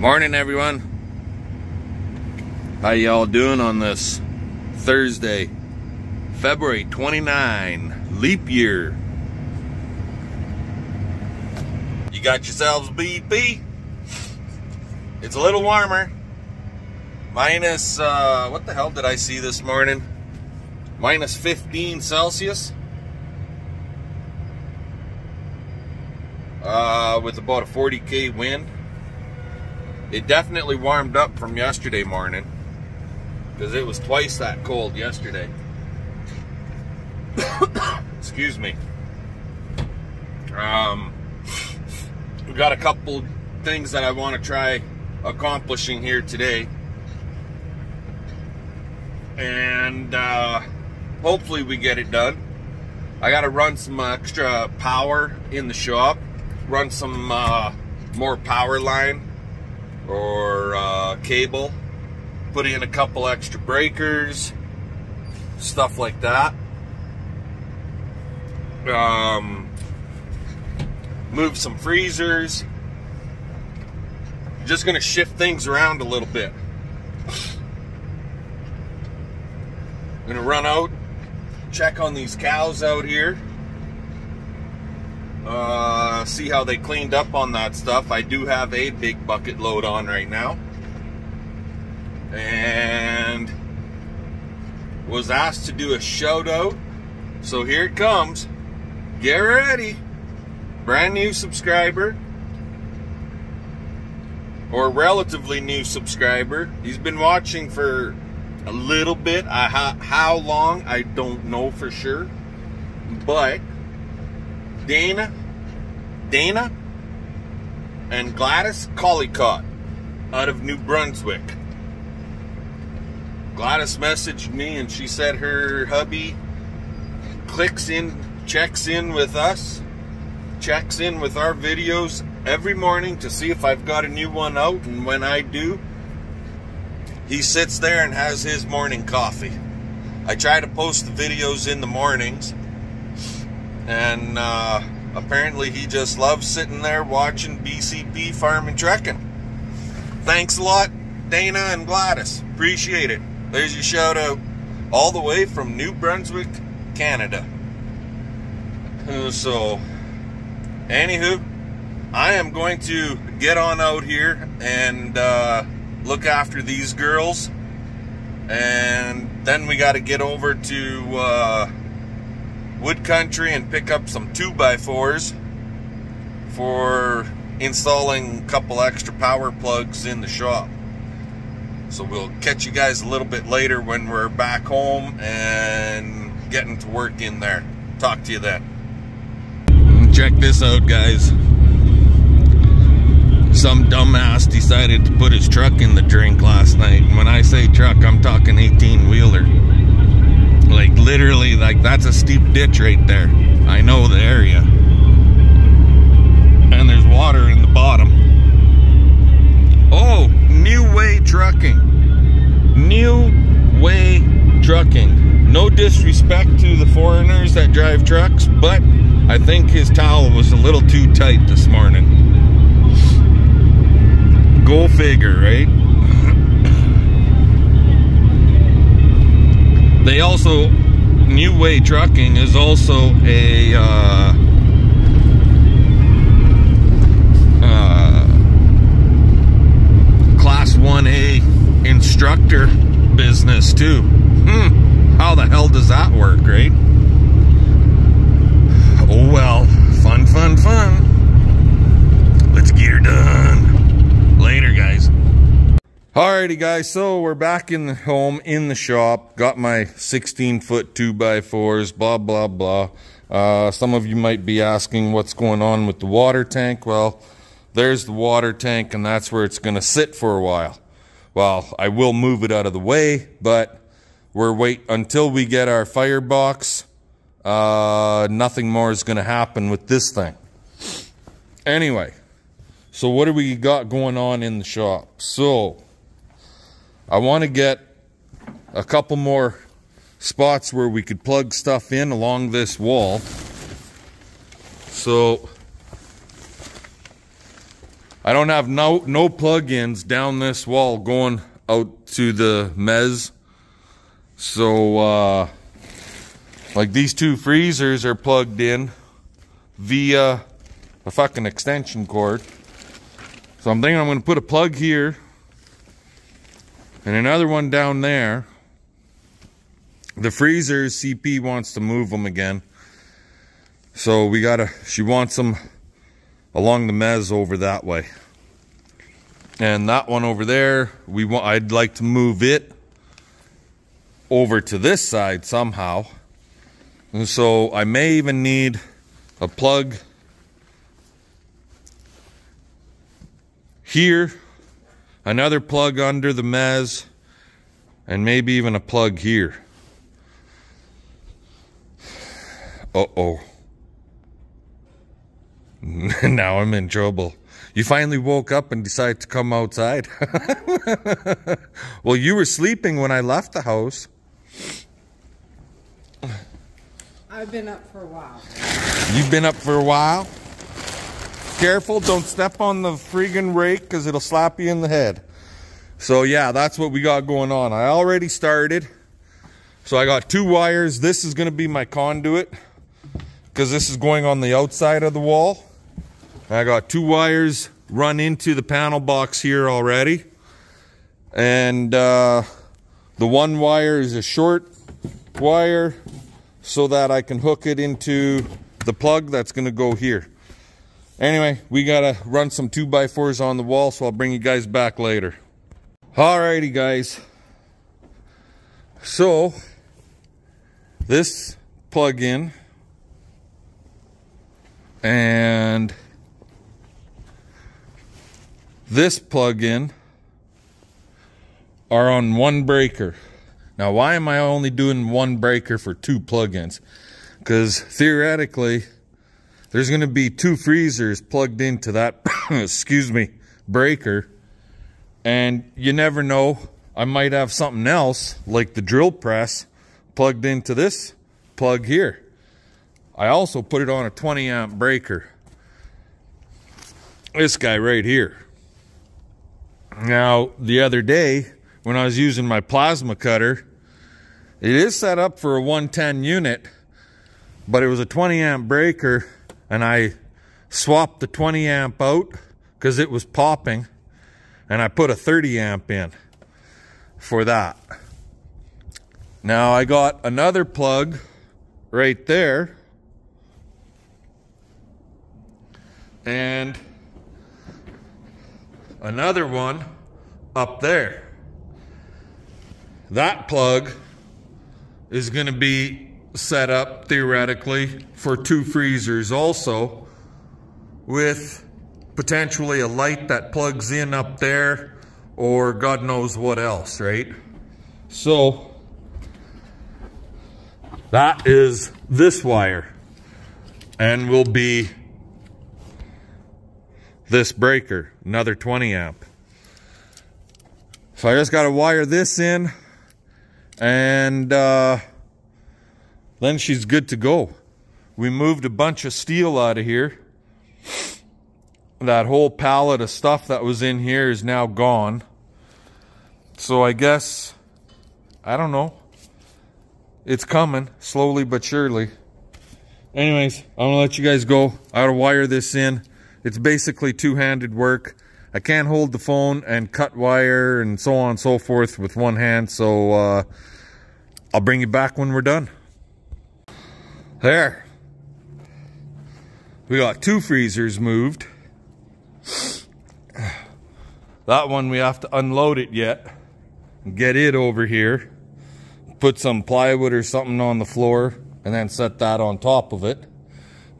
Morning, everyone. How y'all doing on this Thursday, February 29, leap year? You got yourselves BP? It's a little warmer. Minus, what the hell did I see this morning? Minus 15 Celsius. With about a 40k wind. It definitely warmed up from yesterday morning, because it was twice that cold yesterday. Excuse me. We got a couple things that I want to try accomplishing here today, and hopefully we get it done. I got to run some extra power in the shop, run some more power line or cable, put in a couple extra breakers, stuff like that. Move some freezers. Just gonna shift things around a little bit. Gonna run out, check on these cows out here, see how they cleaned up on that stuff. I do have a big bucket load on right now, and was asked to do a shout out, so here it comes. Get ready. Brand new subscriber, or relatively new subscriber. He's been watching for a little bit. How long, I don't know for sure, but Dana and Gladys Collicott out of New Brunswick. Gladys messaged me and she said her hubby checks in with us, checks in with our videos every morning to see if I've got a new one out, and when I do, he sits there and has his morning coffee. I try to post the videos in the mornings, and apparently he just loves sitting there watching BCP Farm and Trekking. Thanks a lot, Dana and Gladys. Appreciate it. There's your shout out, all the way from New Brunswick, Canada. So, anywho, I am going to get on out here and look after these girls, and then we got to get over to Wood Country and pick up some 2x4s for installing a couple extra power plugs in the shop. So we'll catch you guys a little bit later when we're back home and getting to work in there. Talk to you then. Check this out, guys. Some dumbass decided to put his truck in the drink last night. And when I say truck, I'm talking 18-wheeler. Like, literally, like, that's a steep ditch right there. I know the area. And there's water in the bottom. Oh, New Way Trucking. New Way Trucking. No disrespect to the foreigners that drive trucks, but I think his towel was a little too tight this morning. Go figure, right? They also, New Way Trucking is also a Class 1A instructor business too. How the hell does that work, right? Oh well, fun. Let's get her done. Later, guys. Alrighty, guys, so we're back in the home, in the shop. Got my 16-foot 2x4s, blah, blah, blah. Some of you might be asking what's going on with the water tank. Well, there's the water tank, and that's where it's going to sit for a while. Well, I will move it out of the way, but we're waiting until we get our firebox. Nothing more is going to happen with this thing. Anyway, so what do we got going on in the shop? So I want to get a couple more spots where we could plug stuff in along this wall. So I don't have no plug-ins down this wall going out to the mez. So like these two freezers are plugged in via a fucking extension cord. So I'm thinking I'm going to put a plug here and another one down there. The freezers, CP wants to move them again. So she wants them along the mez over that way. And that one over there, I'd like to move it over to this side somehow. And so I may even need a plug here, another plug under the mez, and maybe even a plug here. Uh-oh. Now I'm in trouble. You finally woke up and decided to come outside. Well, you were sleeping when I left the house. I've been up for a while. You've been up for a while? Careful, don't step on the friggin' rake because it'll slap you in the head. So yeah, that's what we got going on. I already started. So I got 2 wires. This is going to be my conduit because this is going on the outside of the wall. I got 2 wires run into the panel box here already. And the one wire is a short wire so that I can hook it into the plug that's going to go here. Anyway, we got to run some 2x4s on the wall, so I'll bring you guys back later. Alrighty, guys. So, this plug-in and this plug-in are on 1 breaker. Now, why am I only doing 1 breaker for 2 plug-ins? Because theoretically, there's going to be 2 freezers plugged into that, excuse me, breaker. And you never know, I might have something else, like the drill press, plugged into this plug here. I also put it on a 20 amp breaker. This guy right here. Now, the other day, when I was using my plasma cutter, it is set up for a 110 unit, but it was a 20 amp breaker, and I swapped the 20 amp out because it was popping, and I put a 30 amp in for that. Now I got another plug right there, and another one up there. That plug is going to be set up theoretically for 2 freezers also, with potentially a light that plugs in up there, or God knows what else, right? So that is this wire, and will be this breaker, another 20 amp. So I just got to wire this in, and then she's good to go. We moved a bunch of steel out of here. That whole pallet of stuff that was in here is now gone. So I guess, I don't know, it's coming slowly but surely. Anyways, I'm gonna let you guys go. I gotta wire this in. It's basically two-handed work. I can't hold the phone and cut wire and so on and so forth with one hand, so I'll bring you back when we're done. There. We got 2 freezers moved. That one we have to unload it yet and get it over here. Put some plywood or something on the floor and then set that on top of it.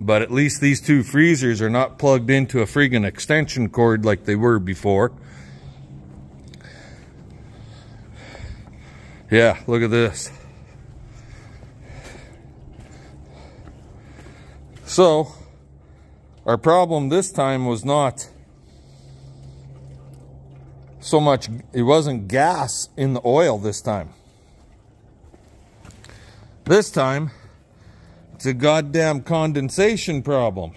But at least these 2 freezers are not plugged into a friggin' extension cord like they were before. Yeah, look at this. So, our problem this time was not so much, it wasn't gas in the oil this time. This time, it's a goddamn condensation problem.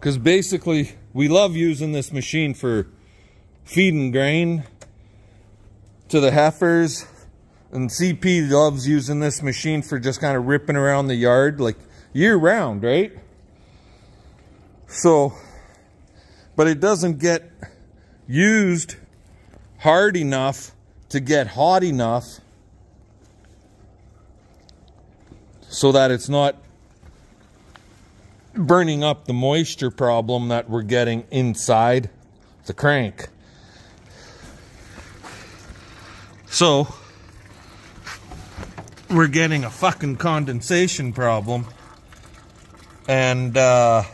Because basically, we love using this machine for feeding grain to the heifers. And CP loves using this machine for just kind of ripping around the yard, like year round, right? So, but it doesn't get used hard enough to get hot enough so that it's not burning up the moisture problem that we're getting inside the crank. So we're getting a fucking condensation problem, and that's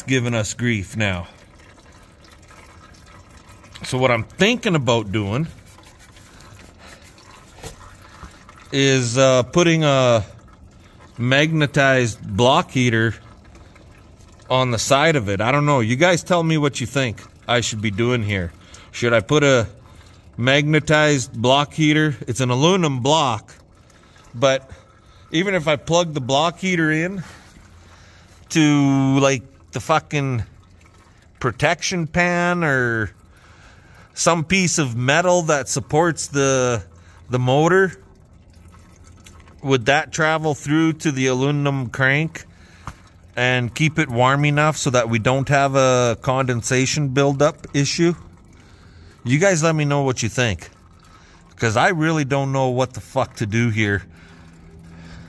giving us grief now. So what I'm thinking about doing is putting a magnetized block heater on the side of it. I don't know. You guys tell me what you think I should be doing here. Should I put a magnetized block heater? It's an aluminum block, but even if I plug the block heater in to like the fucking protection pan or some piece of metal that supports the motor, would that travel through to the aluminum crank and keep it warm enough so that we don't have a condensation buildup issue? You guys let me know what you think, because I really don't know what the fuck to do here.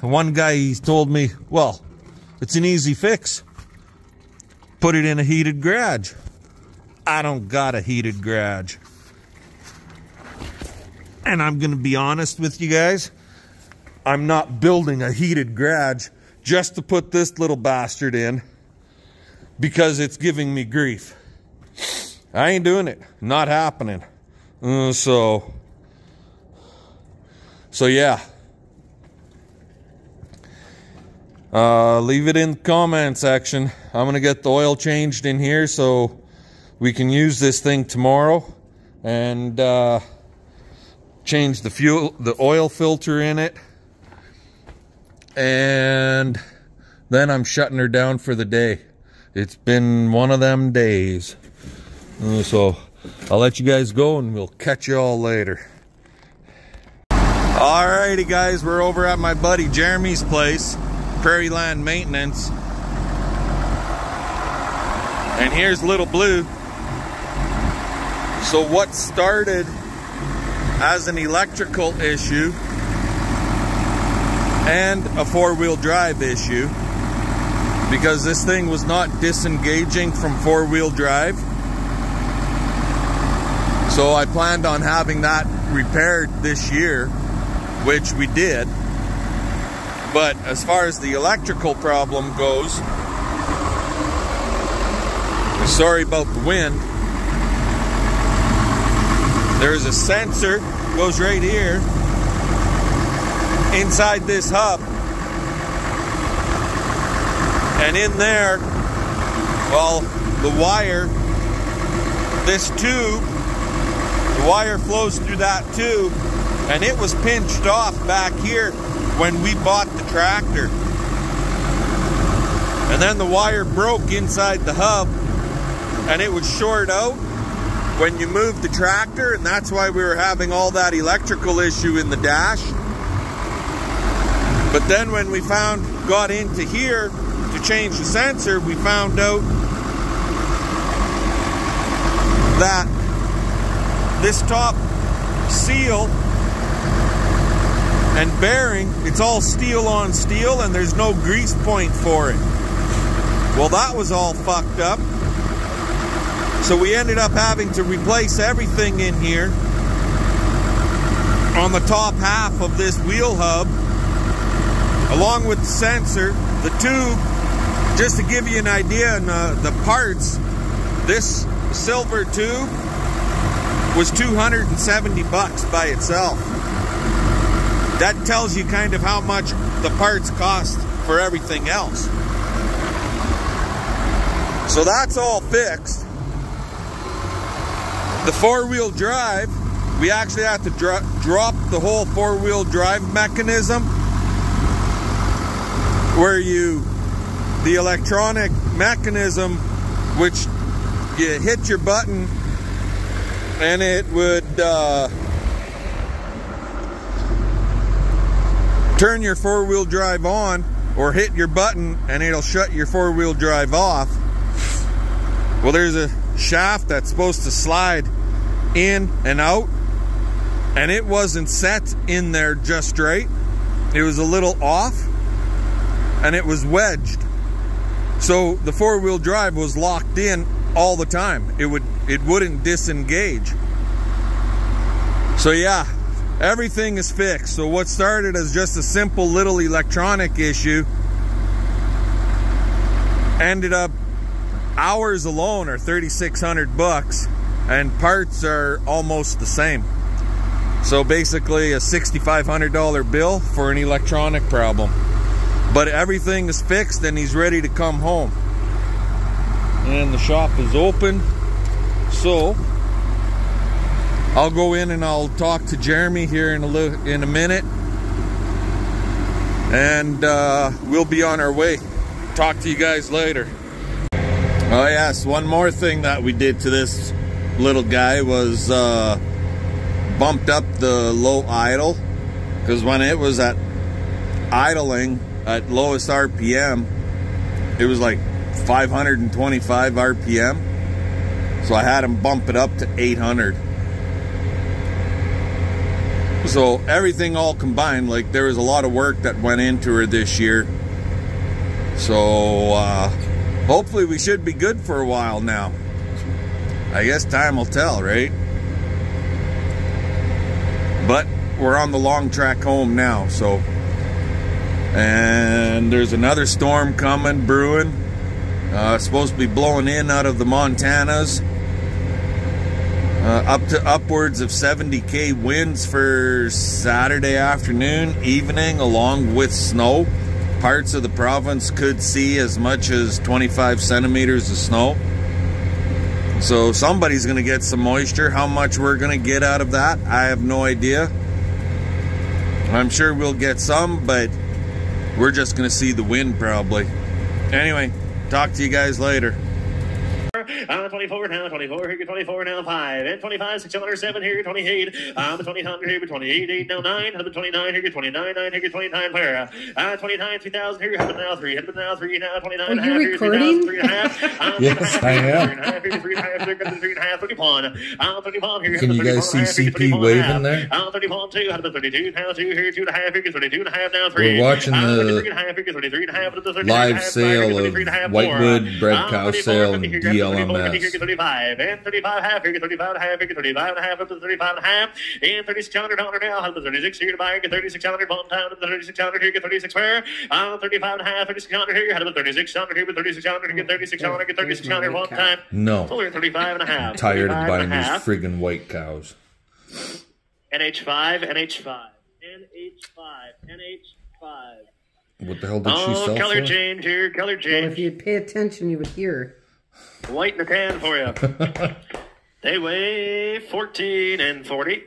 One guy, he's told me, well, it's an easy fix. Put it in a heated garage. I don't got a heated garage. And I'm going to be honest with you guys, I'm not building a heated garage just to put this little bastard in because it's giving me grief. I ain't doing it. Not happening. So yeah. Leave it in the comment section. I'm gonna get the oil changed in here so we can use this thing tomorrow, and change the oil filter in it, and then I'm shutting her down for the day. It's been one of them days. So I'll let you guys go and we'll catch you all later. Alrighty guys, we're over at my buddy Jeremy's place, Prairie Land Maintenance. And here's Little Blue. So what started as an electrical issue and a four-wheel drive issue, because this thing was not disengaging from four-wheel drive. So I planned on having that repaired this year, which we did. But as far as the electrical problem goes, sorry about the wind. There's a sensor, goes right here, inside this hub. And in there, well, the wire, this tube, the wire flows through that tube, and it was pinched off back here when we bought the tractor. And then the wire broke inside the hub, and it would short out when you moved the tractor, and that's why we were having all that electrical issue in the dash. But then when we got into here to change the sensor, we found out that this top seal and bearing, it's all steel on steel, and there's no grease point for it. Well, that was all fucked up. So we ended up having to replace everything in here on the top half of this wheel hub, along with the sensor, the tube. Just to give you an idea on the parts, this silver tube was $270 by itself. That tells you kind of how much the parts cost for everything else. So that's all fixed. The four-wheel drive, we actually had to drop the whole four-wheel drive mechanism, where the electronic mechanism, which you hit your button and it would turn your four-wheel drive on, or hit your button and it'll shut your four-wheel drive off. Well, there's a shaft that's supposed to slide in and out, and it wasn't set in there just right. It was a little off, and it was wedged. So the four-wheel drive was locked in all the time. It wouldn't disengage. So yeah, everything is fixed. So what started as just a simple little electronic issue ended up, hours alone are $3,600, and parts are almost the same. So basically a $6,500 bill for an electronic problem. But everything is fixed and he's ready to come home. And the shop is open. So I'll go in and I'll talk to Jeremy here in a minute. And we'll be on our way. Talk to you guys later. Oh yes, one more thing that we did to this little guy was bumped up the low idle, because when it was at idling at lowest RPM, it was like 525 RPM. So I had him bump it up to 800. So everything all combined, like there was a lot of work that went into her this year. So hopefully we should be good for a while now. I guess time will tell, right? But we're on the long track home now, so. And there's another storm coming, brewing. Supposed to be blowing in out of the Montanas. Up to upwards of 70k winds for Saturday afternoon, evening, along with snow. Parts of the province could see as much as 25 centimeters of snow. So somebody's going to get some moisture. How much we're going to get out of that, I have no idea. I'm sure we'll get some, but we're just going to see the wind probably. Anyway, talk to you guys later. 24 now, 24, here, 24 now, 5, and 25, 607, here, 28, 2000, here, 28, 8, now 9, 29, here, 29, 9, here, 29, where, 29, 3000, here, now 3, now 3, now 29, are you recording? 3 and a half, Yes, I am. 3 and a half, 31, 31, here, Can you guys see CP waving there? 31, 2, 32, now 2, here, 2 and a half, here, 32 and a half, now 3. We're watching the live sale of Whitewood Bred Cow Sale and DLMS. 35 and 35 half, 35 half, 35 and a half up to 35 and a half, and 3600 on her now, up to 36 here to buy, get 3600 one time, up to 3600 here, get 36 where, 35 and a half, 3600 here, up to 3600 here, with 3600 get 3600, get 3600 one time. No. So 35 and a half. I'm tired of buying these friggin' white cows. NH5, NH5, NH5, NH5. What the hell did she sell color for? change here, color change. Well, if you'd pay attention, you would hear. White and a tan for you. They weigh 14 and 40.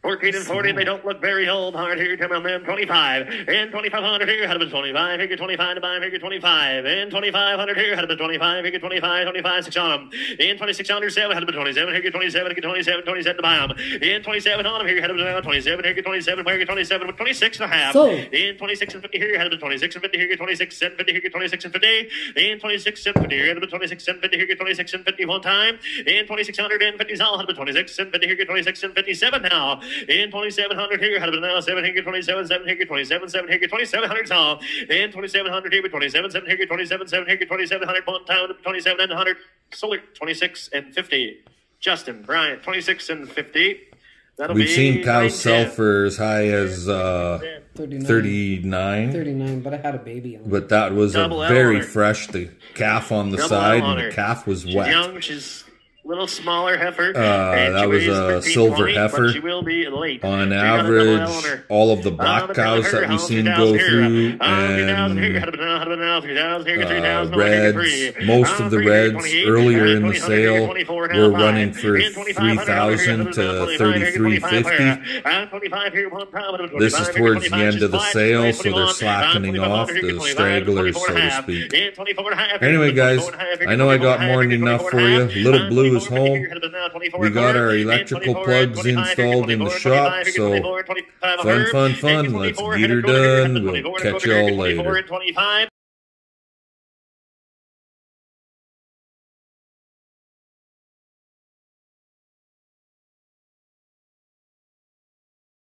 14 and 40, and they don't look very old. Hard here, come on them. 25 and 2500 here, had of 25. Here, 25 to buy, here, 25 and 2500 here, had of 25. Here, 25, 25, 6 on them. In 2607, had of 27. Here, 27, 27, 27 to buy them. In 27 on them, here, had of 27. Here, 27, where 27 with 26 and a half. So. In 26 and 50 here, had of 26 and 50 here, 26 and 50 here, 26 and 50. In 26 and 50 here, had of 26 and 50 here, 26 and 50 one time. In 2650 all, had of 26 and 50 here, 26 and 57 now. In 2700 here, had it now 7 here, 27, 7 here, 27, 7 here, 2700 all. In 2700 here, 27, 7 here, 27, 7 here, 2700 one time, 27 and 100. Solar 26 and 50. Justin Bryant 26 and 50. That'll We've be seen cows 9, sell 10. for as high as 39. 39, but I had a baby on it. But that was Double a L very on her. fresh. The calf on the Double side, L on and her. the calf was She's wet. young, she's little smaller heifer. That was a silver heifer. She will be late. On average, all of the black cows that we've seen go through, and reds, most of the reds earlier in the sale were running for 3,000 to 3,350. This is towards the end of the sale, so they're slackening off, the stragglers, so to speak. Anyway, guys, I know I got more than enough for you. Little Blue is home. We got our electrical plugs installed in the shop, so fun. Let's get her done. We'll catch y'all later.